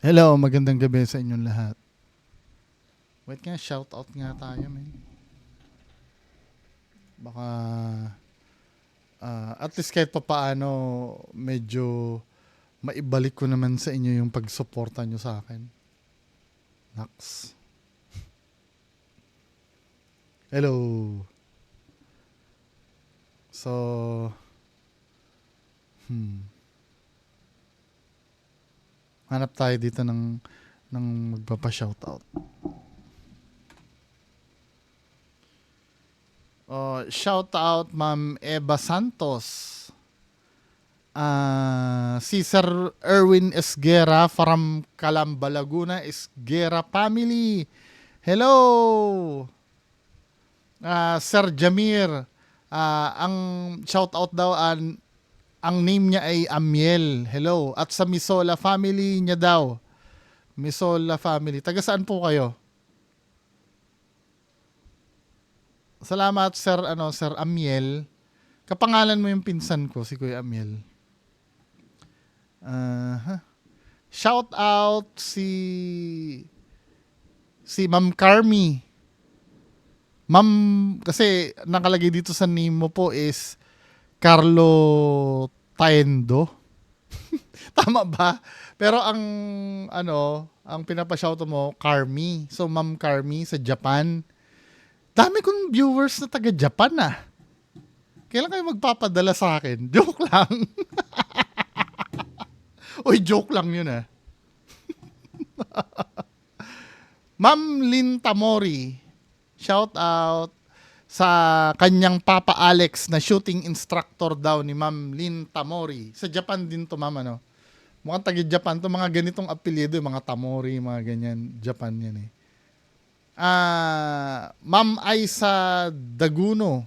Hello, magandang gabi sa inyong lahat. Wait nga, shoutout nga tayo, men. Baka, at least kahit pa paano, medyo maibalik ko naman sa inyo yung pagsuporta nyo sa akin. Nax. Hello. So, hanap tayo dito ng magpapa-shoutout. Shoutout Ma'am Eva Santos. Si Sir Erwin Esguera from Calamba, Laguna, Esguera family. Hello. Sir Jamir. Ang shoutout daw ang name niya ay Amiel. Hello. At sa Misola family niya daw. Misola family. Taga saan po kayo? Salamat Sir Amiel. Kapangalan mo yung pinsan ko, si Kuya Amiel. Shout out si Ma'am Carmi. Ma'am, kasi nakalagay dito sa name mo po is Carlo Taendo. Tama ba? Pero ang pinapa-shout mo, Carmi. So Ma'am Carmi sa Japan. Dami kong viewers na taga Japan ah. Kailan kayo magpapadala sa akin? Joke lang. Uy, joke lang yun ah. Ma'am Lynn Tamori, shout out sa kanyang Papa Alex na shooting instructor daw ni Ma'am Lynn Tamori. Sa Japan din to, ma'am, ano? Mukhang taga-Japan to, mga ganitong apelyido, mga Tamori, mga ganyan. Japan yan eh. Ma'am Aisa Daguno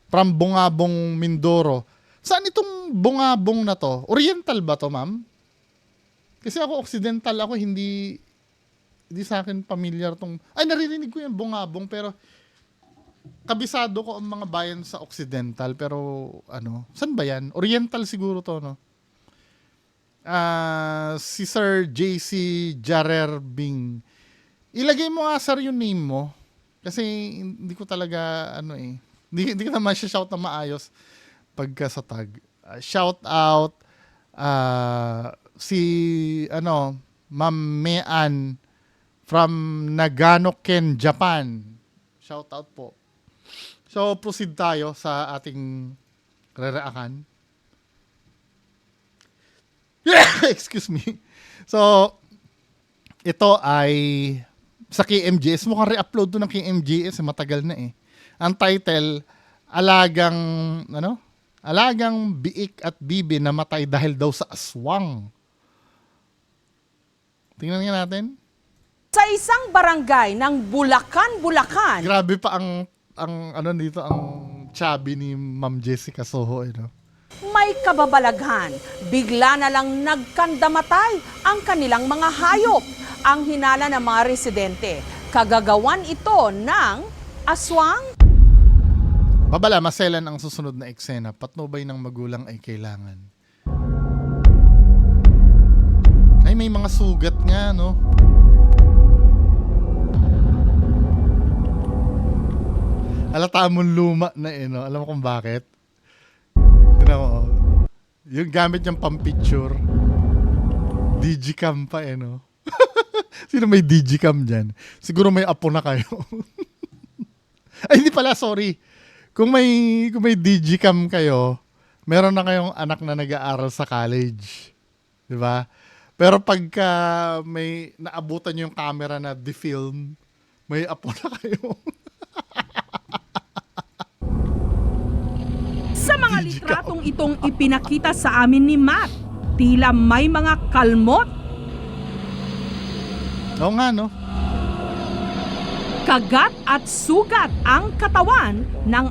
from Bungabong, Mindoro. Saan itong Bungabong na to? Oriental ba to, ma'am? Kasi ako Occidental ako, hindi sa akin familiar tong... Ay, naririnig ko yung Bungabong, pero kabisado ko ang mga bayan sa Occidental, pero saan ba yan? Oriental siguro to, no? Si Sir JC Jarer Bing. Ilagay mo nga, sir, yung name mo. Kasi hindi ko talaga, hindi ko naman siya shout na maayos pagka sa tag. Shout out si, Ma'am Mean from Nagano Ken, Japan. Shout out po. So, proceed tayo sa ating re-reakan. Excuse me. So, ito ay sa KMJS. Mukhang re-upload to ng KMJS. Matagal na eh. Ang title, Alagang biik at bibi namatay dahil daw sa aswang. Tingnan nga natin. Sa isang barangay ng Bulacan, Bulacan. Grabe pa ang dito, ang chubby ni Ma'am Jessica Soho, May kababalaghan. Bigla na lang nagkandamatay ang kanilang mga hayop. Ang hinala ng mga residente. Kagagawan ito ng aswang. Babala, maselan ang susunod na eksena. Patnubay ng magulang ay kailangan. Ay, may mga sugat nga, no? Halata mong luma na no? Alam mo kung bakit? Tignan mo, yung gamit niyang pang-picture. Digicam pa, no? Sino may digicam dyan? Siguro may apo na kayo. Ay, hindi pala, sorry. Kung may digicam kayo, meron na kayong anak na nag-aaral sa college. 'Di ba? Pero pagka may naabutan niyo yung camera na de-film, may apo na kayo. Sa mga litratong itong ipinakita sa amin ni Matt, tila may mga kalmot, Oo nga, no? kagat at sugat ang katawan ng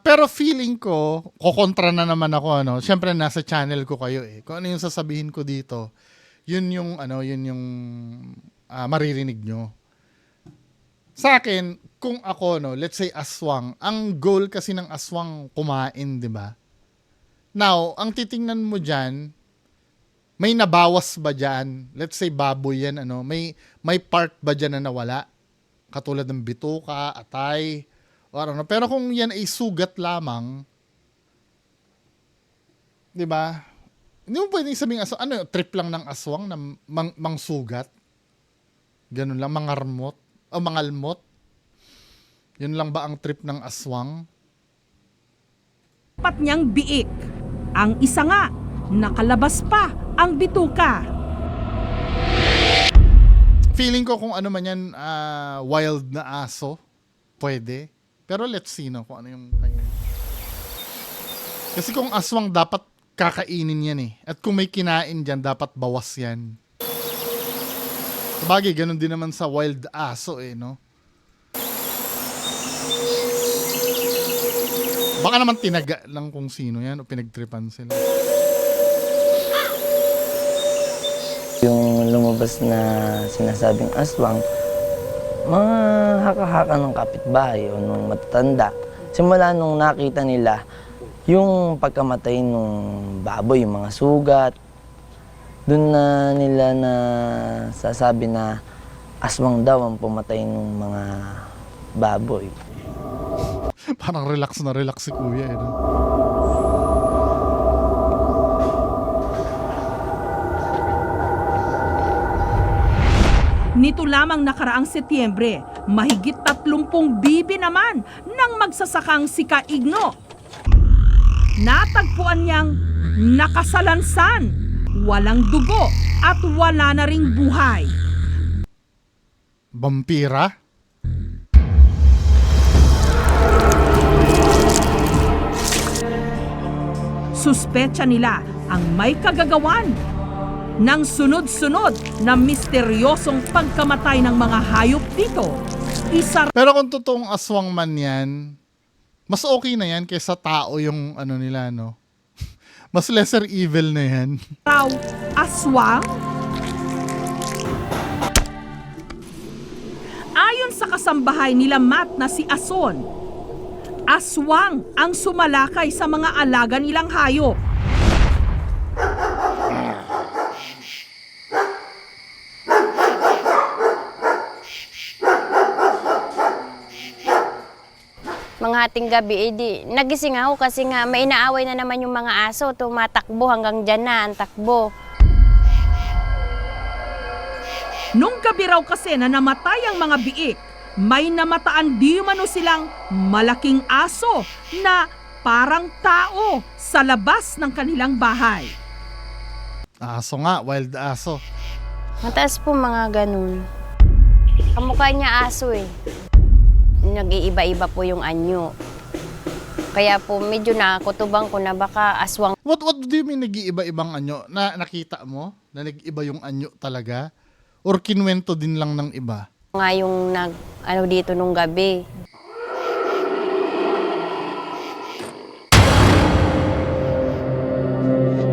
Pero feeling ko, kukontra na naman ako, Siyempre, nasa channel ko kayo eh. Kung ano yung sasabihin ko dito, yun yung maririnig nyo. Sa akin, kung ako, let's say aswang, ang goal kasi ng aswang kumain, di ba? Now, ang titingnan mo dyan, may nabawas ba dyan? Let's say baboy yan, ano? May part ba dyan na nawala? Katulad ng bituka, atay, or ano. Pero kung yan ay sugat lamang, di ba? Hindi mo pwedeng sabihin ano, trip lang ng aswang na mangsugat? Ganun lang, mangarmot? O mangalmot? Yun lang ba ang trip ng aswang? Pat niyang biik. Ang isa nga, nakalabas pa ang bituka. Feeling ko kung ano man yan, wild na aso, pwede. Pero let's see, no, kung ano yung kanya. Kasi kung aswang, dapat kakainin yan eh. At kung may kinain dyan, dapat bawas yan. Sabagay, ganun din naman sa wild aso eh, no? Baka naman tinaga lang kung sino yan o pinagtripan sila. Yung lumabas na sinasabing aswang, mga haka-haka ng kapitbahay o nung matatanda. Simula nung nakita nila yung pagkamatay nung baboy, yung mga sugat, doon na nila na sasabi na aswang daw ang pumatay nung mga baboy. Parang relax na relax si kuya eh, no? Nito lamang nakaraang Setyembre, mahigit 30 bibi naman ng magsasakang si Kaigno. Natagpuan niyang nakasalansan, walang dugo at wala na ring buhay. Vampira? Suspetsa nila ang may kagagawan ng sunod-sunod na misteryosong pagkamatay ng mga hayop dito. Isa Pero kung totoong aswang man yan, mas okay na yan kaysa tao yung ano nila, no? Mas lesser evil na yan. raw aswang? Ayon sa kasambahay nila Matt na si Ason, aswang ang sumalakay sa mga alaga nilang hayop. Mga hating gabi, nagising ako kasi nga may inaaway na naman yung mga aso, tumatakbo hanggang dyan na ang takbo. Nung gabi raw kasi na namatay ang mga biik, may namataan di umano silang malaking aso na parang tao sa labas ng kanilang bahay. Aso nga, wild aso. Mataas po mga ganun. Kamukha niya aso eh. Nag-iiba-iba po yung anyo. Kaya po medyo nakakutubang ko na baka aswang. What do you mean nag-iiba-ibang anyo? Na nakita mo na nag-iba yung anyo talaga? Or kinwento din lang ng iba? Nga yung dito nung gabi.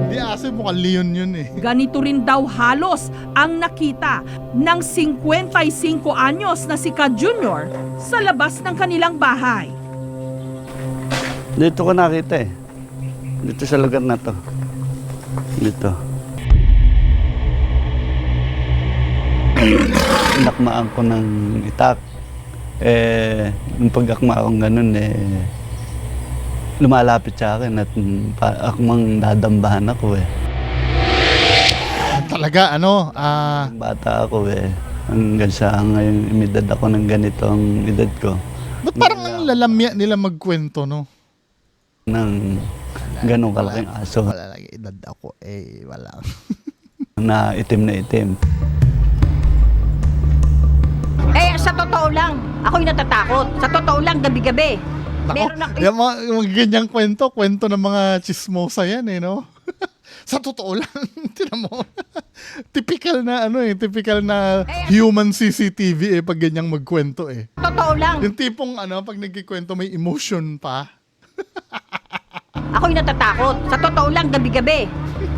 Hindi aso, mukhang leon yun eh. Ganito rin daw halos ang nakita ng 55 anyos na si Ka Junior sa labas ng kanilang bahay. Dito ko nakita eh. Dito sa lugar na to. Dito. Nakmaan ko ng itak. Yung pag-akma akong ganun lumalapit sa akin at akmang dadambahan ako eh. Talaga, Bata ako hanggang sa ngayon edad ako ng ganitong edad ko. ba't parang ang lalamya nila magkwento, no? Ng ganong kalaking aso Wala lang, edad ako, wala. na itim. Sa totoo lang, ako'y natatakot. Sa totoo lang, gabi-gabi. Meron na... Yung mga ganyang kwento ng mga chismosa yan eh, no? Sa totoo lang, tinan mo. Typical na typical na human CCTV pag ganyang magkwento eh. Totoo lang, Yung tipong pag nagkikwento may emotion pa. ako'y natatakot. Sa totoo lang, gabi-gabi.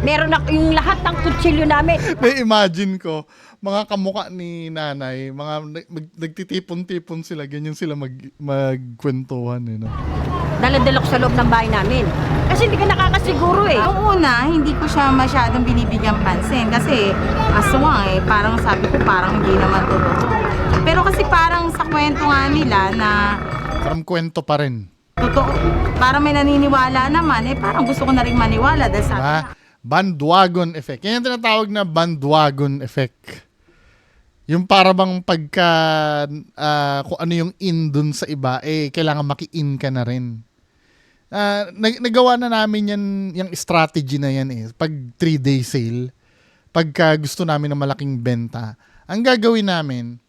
Meron na yung lahat ng kutsilyo namin. Na-imagine ko, mga kamukha ni nanay, nagtitipon-tipon sila, ganyan sila magkwentuhan eh, no? Daladalok sa loob ng bahay namin. Kasi hindi ka siguro eh. Noong una, hindi ko siya masyadong binibigyan pansin kasi aswang eh. Parang sabi ko parang hindi naman totoo. Pero kasi parang sa kwento nga nila na Parang kwento pa rin. totoo, parang may naniniwala naman eh. Parang gusto ko na rin maniwala dahil sabi Diba? Bandwagon effect. Yan yung tinatawag na bandwagon effect. Yung para bang pagka kung ano yung in dun sa iba, kailangan maki-in ka na rin. Nagawa na namin yung strategy na yan eh. Pag 3-day sale, pagka gusto namin ng malaking benta, ang gagawin namin,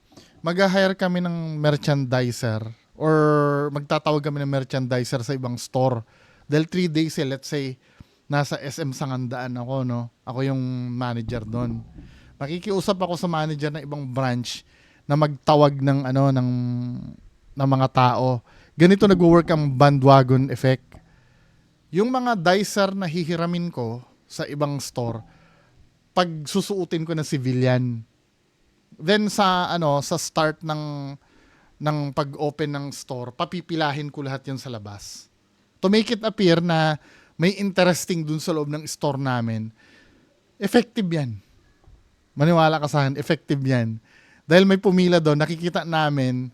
mag-hire kami ng merchandiser or magtatawag kami ng merchandiser sa ibang store. Dahil 3-day sale, let's say, nasa SM Sangandaan ako, no? Ako yung manager doon. Makikiusap ako sa manager ng ibang branch na magtawag ng mga tao. Ganito nagwo-work ang bandwagon effect. Yung mga dicer na hihiramin ko sa ibang store, pag susuotin ko na civilian, then sa start ng pag-open ng store, papipilahin ko lahat 'yan sa labas. To make it appear na may interesting dun sa loob ng store namin. Effective 'yan. Maniwala ka sa akin, effective 'yan. Dahil may pumila doon, nakikita namin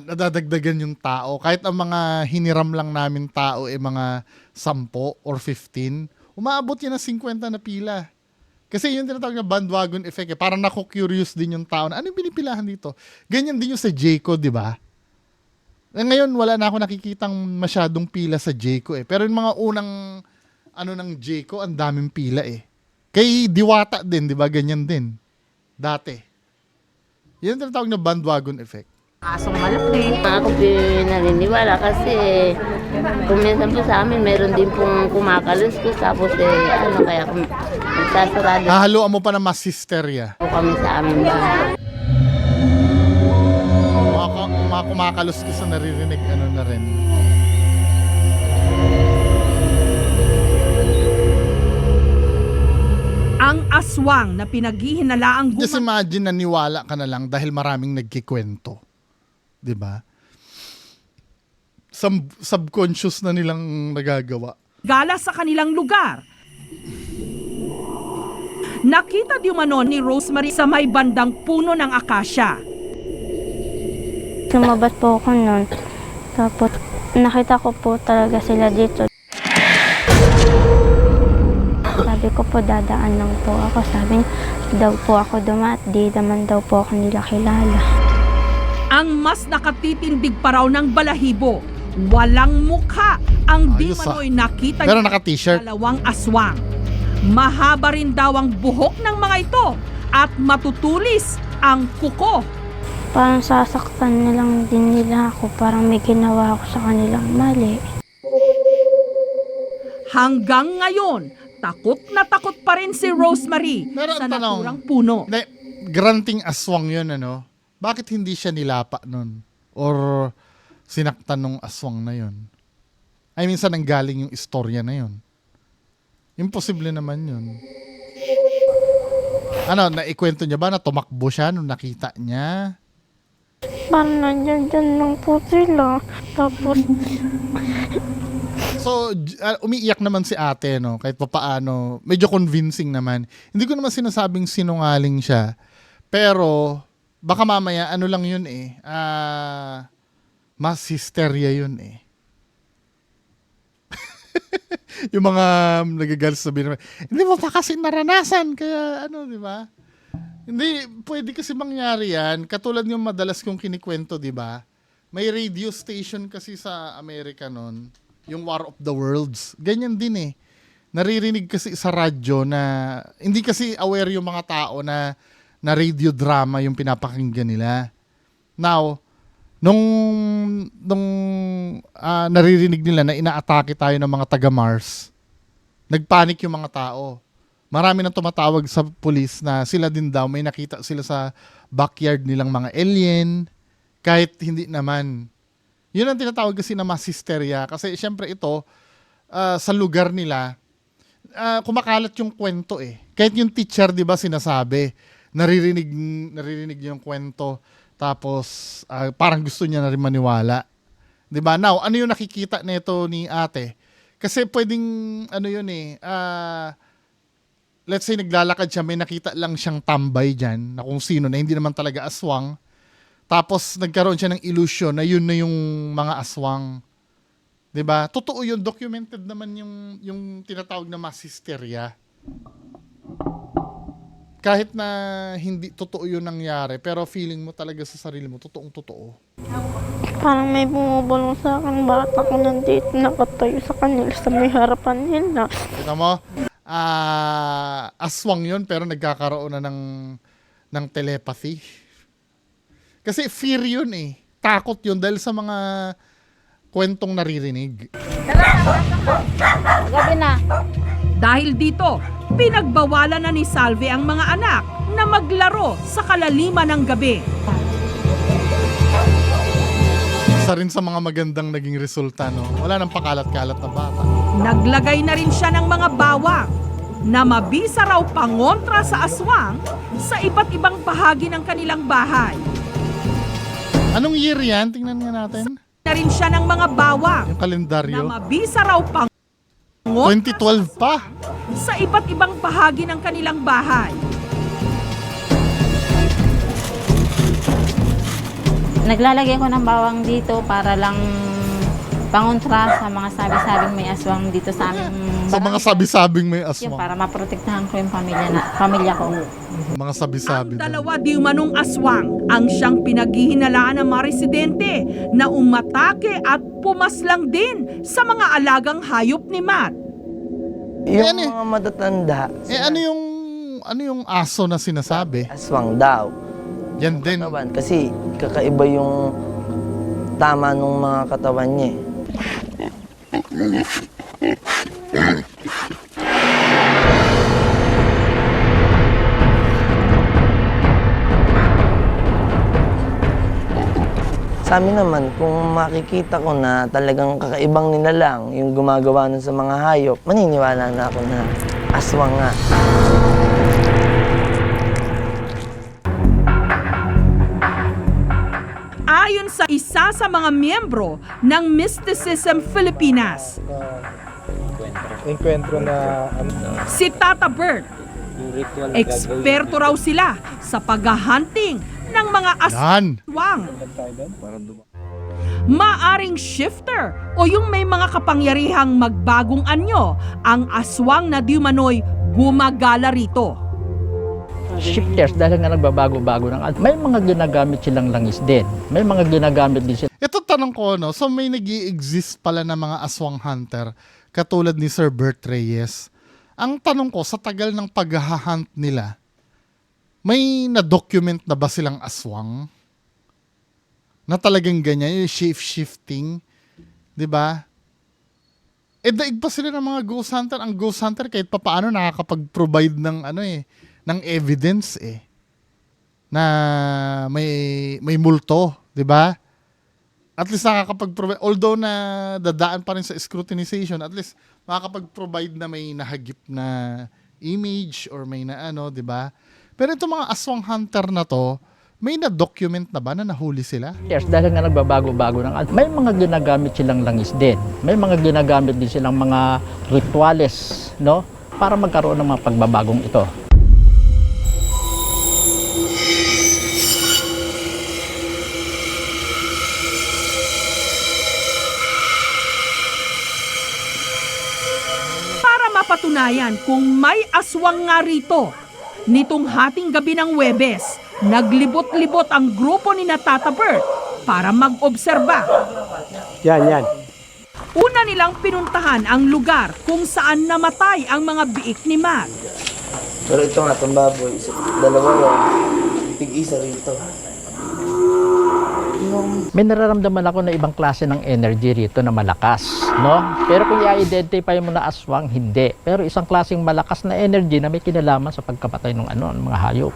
nadadagdagan yung tao. Kahit ang mga hiniram lang namin tao mga 10 or 15, umaabot yan ng 50 na pila. Kasi yung tinatawag na bandwagon effect parang naku-curious din yung tao na ano yung pinipilahan dito. Ganyan din yung sa Jayco, di ba? Ngayon, wala na ako nakikitang masyadong pila sa Jayco Pero yung mga unang ng Jayco, ang daming pila Kay Diwata din, di ba? Ganyan din. Dati. Yan ang tinatawag na bandwagon effect. asong malaki. Ako pinaniniwala kasi kung minsan po sa amin meron din pong kumakaluskos tapos kaya nagsasarado Hahaluan mo pa ng masisterya. po kami sa amin bahay. Mga kumakaluskos na naririnig na rin. Ang aswang na pinaghihinalaang Just imagine na niwala ka na lang dahil maraming nagkikwento. 'Di ba? Subconscious na nilang nagagawa. gumagala sa kanilang lugar. Nakita di umano ni Rosemary sa may bandang puno ng akasya. Sumabat po ako nun. Tapos nakita ko po talaga sila dito. Sabi ko po dadaan lang po ako. Sabi daw po ako dumat. Di naman daw po ako nila kilala. Ang mas nakatitindig pa raw ng balahibo. Walang mukha ang di Ayos, manoy nakita Pero niya naka-t-shirt. dalawang aswang. Mahaba rin daw ang buhok ng mga ito at matutulis ang kuko. Parang sasaktan na lang din nila ako. Parang may ginawa ako sa kanilang mali. Hanggang ngayon, takot na takot pa rin si Rosemary Pero sa ang tanong, naturang puno. Granting aswang yun, Bakit hindi siya nilapa nun? Or sinaktan nung aswang na yun? Ay, minsan nanggaling yung istorya na yun. Imposible naman yun. Naikwento niya ba na tumakbo siya nung nakita niya? Parang nandyan lang po sila. Tapos So, umiiyak naman si ate, kahit papaano. Medyo convincing naman. Hindi ko naman sinasabing sinungaling siya. Pero, baka mamaya, lang yun mas hysteria yun Yung mga nagagalit sabihin naman, hindi mo pa kasi naranasan, kaya di ba? Hindi, pwede kasi mangyari yan. Katulad yung madalas kong kinikwento, di ba? May radio station kasi sa Amerika nun, yung War of the Worlds. Ganyan din Naririnig kasi sa radyo na, hindi kasi aware yung mga tao na radio drama yung pinapakinggan nila. Now, nung naririnig nila na inaatake tayo ng mga taga-Mars, nagpanik yung mga tao. Marami nang tumatawag sa pulis na sila din daw, may nakita sila sa backyard nilang mga alien, kahit hindi naman. Yun ang tinatawag kasi na mass hysteria. Kasi syempre ito, sa lugar nila, kumakalat yung kwento Kahit yung teacher, di ba, sinasabi, naririnig yung kwento, tapos parang gusto niya na rin maniwala. Di ba? Now, ano yung nakikita nito ni ate? Kasi pwedeng, ano yun eh, let's say naglalakad siya, may nakita lang siyang tambay dyan, na kung sino, na hindi naman talaga aswang. Tapos nagkaroon siya ng illusion na yun na yung mga aswang. 'Di ba? Totoo yun, documented naman yung tinatawag na mass hysteria. Kahit na hindi totoo yun nangyari, pero feeling mo talaga sa sarili mo, totoong totoo. Parang may bumubulong sa akin, bakit ako nandito nakatayo sa kanila sa may harapan nila. Kita mo? Aswang yun, pero nagkakaroon na ng telepathy. Kasi fear yun eh. Takot yun dahil sa mga kwentong naririnig. Dahil dito, pinagbawalan na ni Salve ang mga anak na maglaro sa kalaliman ng gabi. Isa rin sa mga magandang naging resulta, no? Wala nang pakalat-kalat na bata. Naglagay na rin siya ng mga bawang na mabisa raw pangontra sa aswang sa iba't ibang bahagi ng kanilang bahay. Anong year yan? Tingnan nga natin. Na rin siya ng mga bawang Yung na kalendaryo. mabisa raw pangontra 2012 pa. sa iba't ibang bahagi ng kanilang bahay. Naglalagay ko ng bawang dito para lang pangontra sa mga sabi-sabing may aswang dito sa aming Sa mga sabi-sabing may Yun, aswang. para maprotektahan ko yung pamilya ko. Mga sabi-sabi. Ang dalawa di manong aswang ang siyang pinaghihinalaan ng mga residente na umatake at pumaslang din sa mga alagang hayop ni Matt. Yung Yan eh. mga matatanda, Ano yung aso na sinasabi? aswang daw. Yan din. Katawan, kasi kakaiba yung tama nung mga katawan niya eh. Sa amin naman, kung makikita ko na talagang kakaibang nilalang yung gumagawa nun sa mga hayop, maniniwala na ako na aswang nga. Ayon sa isa sa mga miyembro ng Mysticism Filipinas, si Tata Bert, eksperto raw sila sa paghahunting ng mga Yan. aswang. Maaring shifter o yung may mga kapangyarihang magbagong anyo ang aswang na di umano'y gumagala rito. Shifters dahil nga nagbabago-bago ng may mga ginagamit silang langis din. May mga ginagamit din sila. Ito tanong ko, no? So may nag-i-exist pala na mga aswang hunter katulad ni Sir Bert Reyes. Ang tanong ko, sa tagal ng paghahunt nila, may na-document na ba silang aswang? Na talagang ganyan, yung shape-shifting, di ba? Daig pa sila ng mga ghost hunter. Ang ghost hunter kahit papaano nakakapag-provide ng ng evidence na may multo, 'di ba? At least nakakapag-provide, although na dadaan pa rin sa scrutinization, at least makakapag-provide na may nahagip na image or may na 'di ba? Pero itong mga aswang hunter na to, may na-document na ba na nahuli sila? Yes, dahil nga nagbabago-bago ng may mga ginagamit silang langis din. May mga ginagamit din silang mga rituales, no? Para magkaroon ng mga pagbabagong ito. Mapatunayan kung may aswang nga rito. Nitong hating gabi ng Huwebes, naglibot-libot ang grupo ni Tata Bert para mag-obserba. Yan. Una nilang pinuntahan ang lugar kung saan namatay ang mga biik ni Matt. Pero ito nga, itong baboy, dalawa lang, tig-isa rito. May nararamdaman ako na ibang klase ng energy rito na malakas, no? Pero kung i-identify mo na aswang, hindi. Pero isang klaseng malakas na energy na may kinalaman sa pagkapatay ng mga hayop.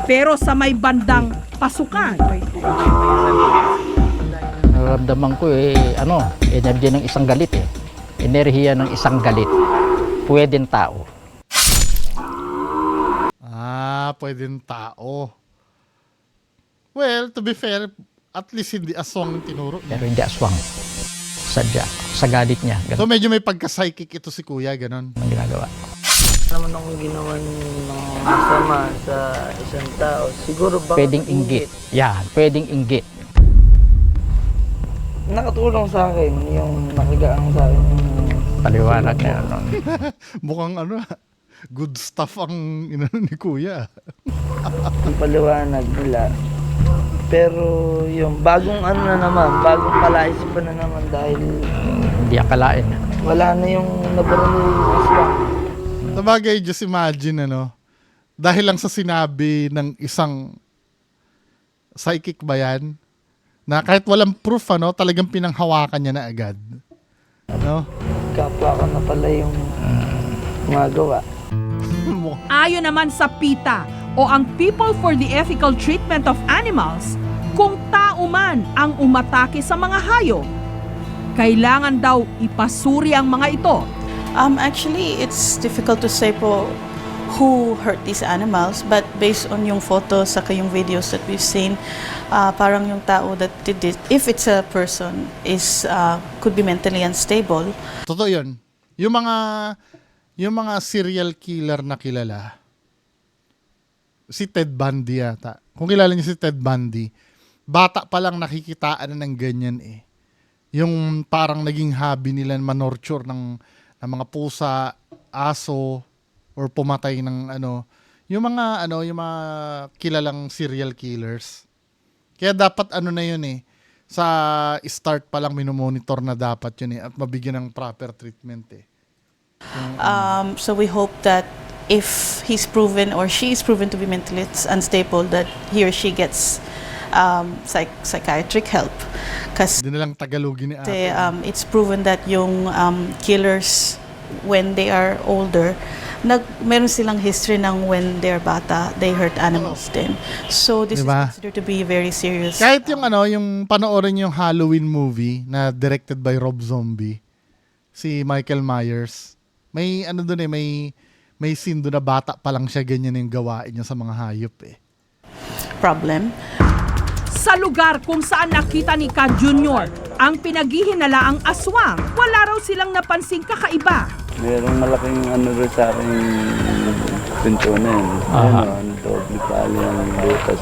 Pero sa may bandang pasukan, Nararamdaman ko energy ng isang galit Enerhiya ng isang galit. Pwedeng tao. Pwedeng tao. Well, to be fair, at least hindi aswang tinuro. Pero hindi aswang. sadya, sa galit niya. So Ganun medyo may pagka-psychic ito si kuya, ganon. ang ginagawa. naman akong ginawa ng masama sa isang tao. Siguro baka Pwedeng inggit. Yan, pwedeng inggit. Nakatulong sa akin yung nakigaan sa akin yung Paliwanag na yun. Mukhang good stuff ang inano ni kuya. yung paliwanag nila. Pero yung bagong bagong palaisipan na naman dahil Hindi akalain. wala na yung nabaralo yung aswang. Sabagay, just imagine, dahil lang sa sinabi ng isang psychic ba yan, na kahit walang proof, talagang pinanghawakan niya na agad. Kapwa ko na pala yung magawa. Ayon naman sa PETA o ang People for the Ethical Treatment of Animals, kung tao man ang umatake sa mga hayop, kailangan daw ipasuri ang mga ito. Actually, it's difficult to say po who hurt these animals, but based on yung photos saka yung videos that we've seen, parang yung tao that did it, if it's a person, could be mentally unstable. Totoo yun. Yung mga serial killer na kilala, si Ted Bundy yata. Kung kilala niyo si Ted Bundy, bata pa lang nakikitaan na ng ganyan eh. Yung parang naging hobby nila manorture ng mga pusa, aso, or pumatay ng yung mga kilalang serial killers. Kaya dapat na yun eh. Sa start pa lang minomonitor na dapat yun eh at mabigyan ng proper treatment eh. So we hope that if he's proven or she is proven to be mentally unstable, that he or she gets psychiatric help. Kasi Hindi na lang Tagalogin ni ate. it's proven that yung killers, when they are older, meron silang history ng when they're bata, they hurt animals din. So this Diba? is considered to be very serious. Kahit yung panoorin yung Halloween movie na directed by Rob Zombie, si Michael Myers, may doon eh, may scene doon na bata pa lang siya, ganyan yung gawain niya sa mga hayop eh. Problem. Sa lugar kung saan nakita ni Ka Junior ang pinaghihinala ang aswang, wala raw silang napansing kakaiba. Merong malaking rin sa aking pintunan. Doble pala yung butas.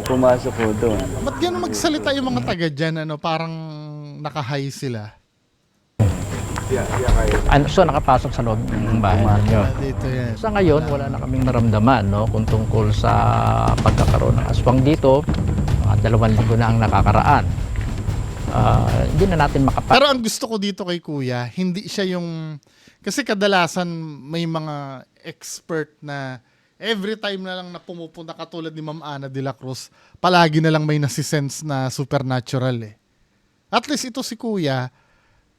Pumasok ko doon. Ba't gano'n magsalita yung mga taga dyan, parang nakahay sila? So nakapasok sa loob ng bahay ninyo. Dito yan. Sa ngayon, wala na kaming naramdaman kung tungkol sa pagkakaroon ng aswang dito. 2 linggo na ang nakakaraan. Hindi na natin Pero ang gusto ko dito kay kuya, hindi siya yung... Kasi kadalasan may mga expert na every time na lang na pumupunta katulad ni Ma'am Ana de la Cruz, palagi na lang may nasisense na supernatural eh. At least ito si kuya,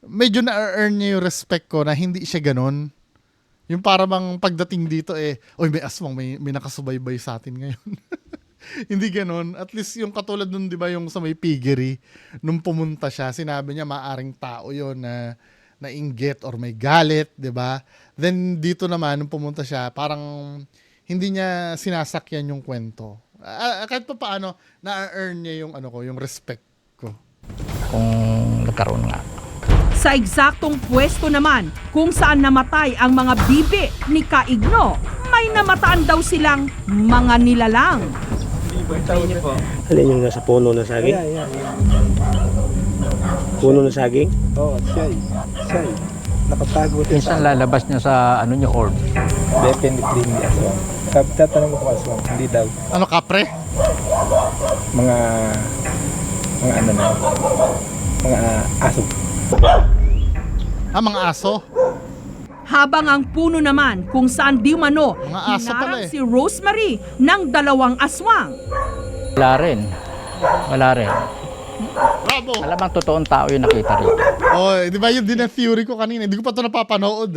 medyo na-earn niya yung respect ko na hindi siya ganon. Yung para bang pagdating dito oy may aswang, may nakasubaybay sa atin ngayon. Hindi ganon. At least yung katulad nun, di ba, yung sa may piggery, nung pumunta siya, sinabi niya maaring tao yon na inggit or may galit, di ba? Then dito naman, nung pumunta siya, parang hindi niya sinasakyan yung kwento. Kahit pa paano, na-earn niya yung yung respect ko. Kung nagkaroon nga. Sa eksaktong pwesto naman kung saan namatay ang mga bibi ni Kaigno, may namataan daw silang mga nilalang. Alin yung nasa puno ng saging? Puno ng saging? Oo, siya. Nakatago siya. Minsan lalabas niya sa niyo orb. Definitely hindi aswang. Tatanong mo kung aswang, hindi daw. Kapre? Mga aso. Mga aso? Habang ang puno naman kung saan di umano Mga aso pala hinarang si Rosemary ng 2 aswang. Wala rin. Bravo! Alamang totoong tao yung nakita rito. Di ba yun din ang theory ko kanina? Hindi ko pa ito napapanood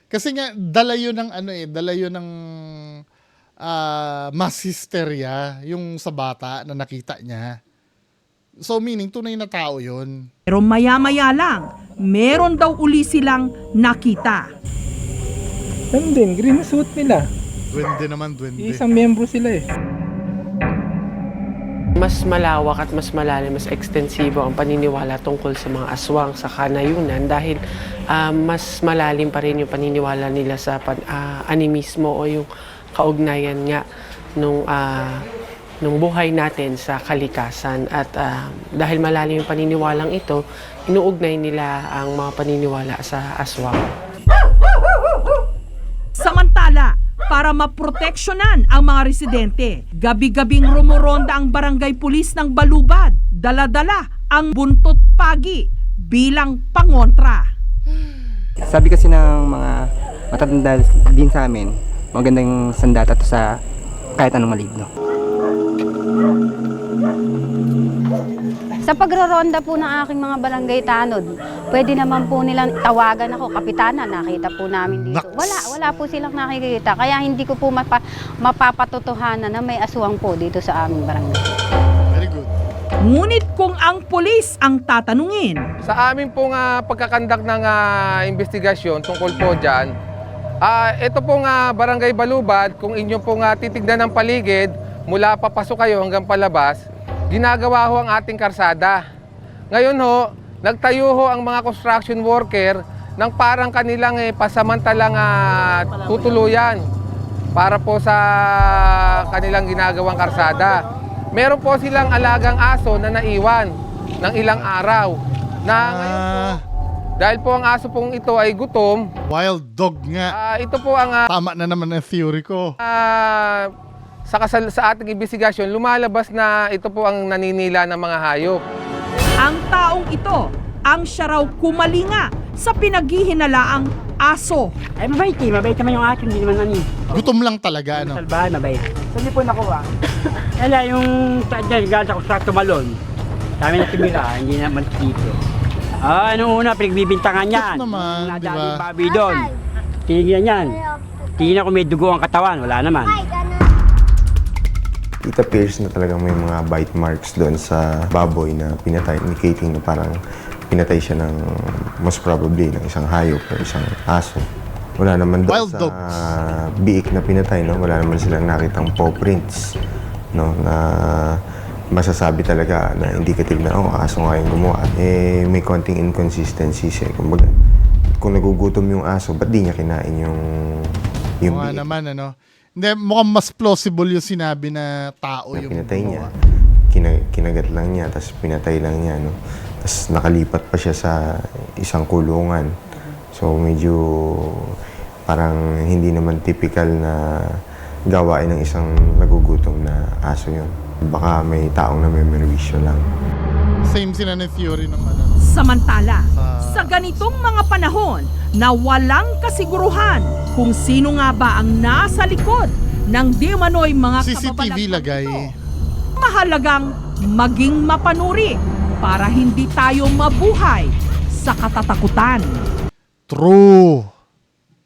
Kasi nga, dala yun ng mass hysteria yung sa bata na nakita niya. So meaning, tunay na tao yun. Pero maya-maya lang, meron daw uli silang nakita. Ano din, green suit nila. Duwende naman, duwende. Isang miyembro sila eh. Mas malawak at mas malalim, mas ekstensibo ang paniniwala tungkol sa mga aswang sa kanayunan dahil mas malalim pa rin yung paniniwala nila sa animismo o yung kaugnayan nga nung buhay natin sa kalikasan. At dahil malalim yung paniniwalang ito, inuugnay nila ang mga paniniwala sa aswang. Samantala, para maproteksyonan ang mga residente, gabi-gabing rumuronda ang barangay pulis ng Balubad, dala-dala ang buntot pagi bilang pangontra. Sabi kasi ng mga matatanda din sa amin, magandang sandata to sa kahit anong maligno. Sa pagroronda po ng aking mga barangay tanod, pwede naman po nilang tawagan ako, kapitana, nakita po namin dito. Wala po silang nakikita, kaya hindi ko po mapapatotohanan na may aswang po dito sa aming barangay. Very good. Ngunit kung ang pulis ang tatanungin, sa amin pong pagkakandak ng investigasyon tungkol po dyan, ito pong Barangay Balubad, kung inyo pong titignan ng paligid, mula papasok kayo hanggang palabas, ginagawa ho ang ating karsada. Ngayon ho, nagtayo ho ang mga construction worker ng parang kanilang pasamantalang tutuluyan para po sa kanilang ginagawang karsada. Meron po silang alagang aso na naiwan ng ilang araw. Na ngayon po, dahil po ang aso pong ito ay gutom. Wild dog nga. Ito po ang... tama na naman ang theory ko. Sa ating investigasyon, lumalabas na ito po ang naninila ng mga hayop. ang taong ito ang siya raw kumalinga sa pinaghihinalaang aso. Ay, mabait naman yung akin, hindi naman ani. Gutom lang talaga, ano? Salbahan, mabait. Saan niyo po nakuha? Kaya yung galing ako sa tumalon. Kami na tumira, hindi naman dito. Nung una, pinagbibintangan yan. Ito naman, di ba? Babi doon. Tinignan yan. Tingnan ko may dugo ang katawan, wala naman. It appears na talagang may mga bite marks doon sa baboy na pinatay, indicating na parang pinatay siya ng most probably ng isang hayop o isang aso. Wala naman doon sa biik na pinatay, no? Wala naman silang nakitang paw prints, no? Na masasabi talaga na indicative na, aso nga yung gumawa. May konting inconsistencies eh. Kumbaga, kung nagugutom yung aso, ba't di niya kinain yung biik? Naman, ano? Hindi, mukhang mas plausible yung sinabi na tao yung pinatay niya. Kinagat lang niya, tapos pinatay lang niya, no? Tapos nakalipat pa siya sa isang kulungan. So medyo parang hindi naman typical na gawain ng isang nagugutom na aso yun. Baka may taong namimerwisyo lang. Same sila ng theory naman. Samantala, sa ganitong mga panahon na walang kasiguruhan kung sino nga ba ang nasa likod ng di manoy mga CCTV lagay. Mahalagang maging mapanuri para hindi tayo mabuhay sa katatakutan. True.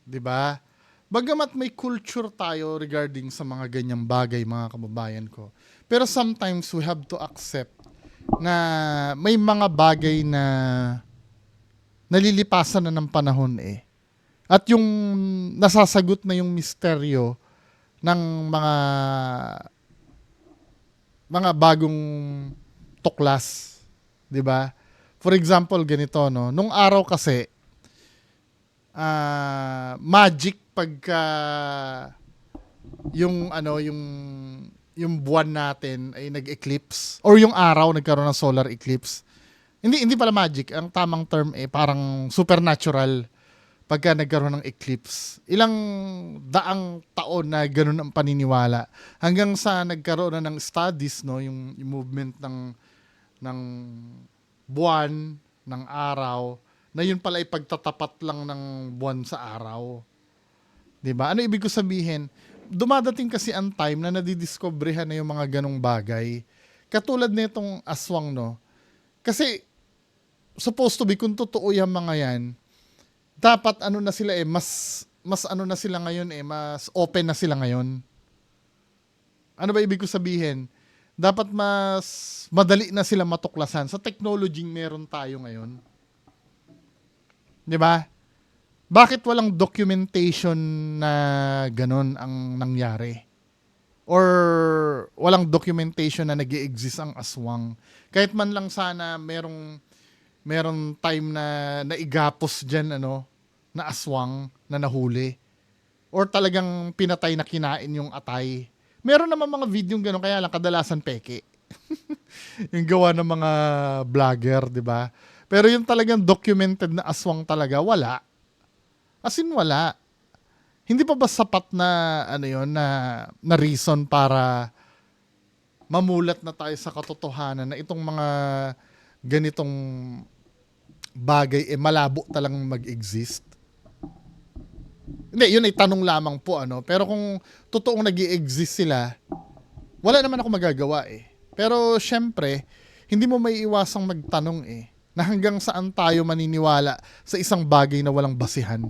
'Di ba? Bagamat may culture tayo regarding sa mga ganyang bagay, mga kababayan ko. Pero sometimes we have to accept na may mga bagay na nalilipasan na ng panahon eh. At yung nasasagot na yung misteryo ng mga bagong tuklas, 'di ba? For example, ganito, no. Nung araw kasi magic pagka yung buwan natin ay nag-eclipse or yung araw nagkaroon ng solar eclipse. Hindi pala magic, ang tamang term parang supernatural pagka nagkaroon ng eclipse. Ilang daang taon na ganoon ang paniniwala hanggang sa nagkaroon na ng studies, no, yung movement ng buwan, ng araw, na yun pala ay pagtatapat lang ng buwan sa araw. 'Di ba? Ano ibig ko sabihin? Dumadating kasi ang time na nadidiscoveryhan na yung mga ganong bagay. Katulad nitong aswang, no? Kasi supposed to be, kung totoo yung mga yan, dapat ano na sila mas ano na sila ngayon mas open na sila ngayon. Ano ba ibig ko sabihin? Dapat mas madali na sila matuklasan sa technology meron tayo ngayon. 'Di ba? Bakit walang documentation na ganon ang nangyari? or walang documentation na nag-i-exist ang aswang. Kahit man lang sana merong time na naigapos dyan, na aswang na nahuli. Or talagang pinatay na kinain yung atay. Meron naman mga video gano'n, kaya lang kadalasan peke. Yung gawa ng mga vlogger, di ba? Pero yung talagang documented na aswang talaga, wala. As in, wala. Hindi pa ba sapat na, na reason para mamulat na tayo sa katotohanan na itong mga ganitong bagay, malabo talagang mag-exist? Hindi, yun ay tanong lamang po, Pero kung totoong nag-i-exist sila, wala naman ako magagawa eh. Pero syempre, hindi mo may iwasang magtanong na hanggang saan tayo maniniwala sa isang bagay na walang basihan.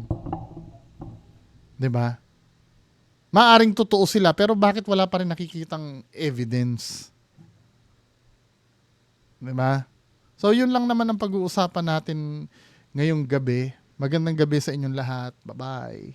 'Di ba? Maaring totoo sila, pero bakit wala pa rin nakikitang evidence? 'Di ba? So yun lang naman ang pag-uusapan natin ngayong gabi. Magandang gabi sa inyong lahat. Bye-bye.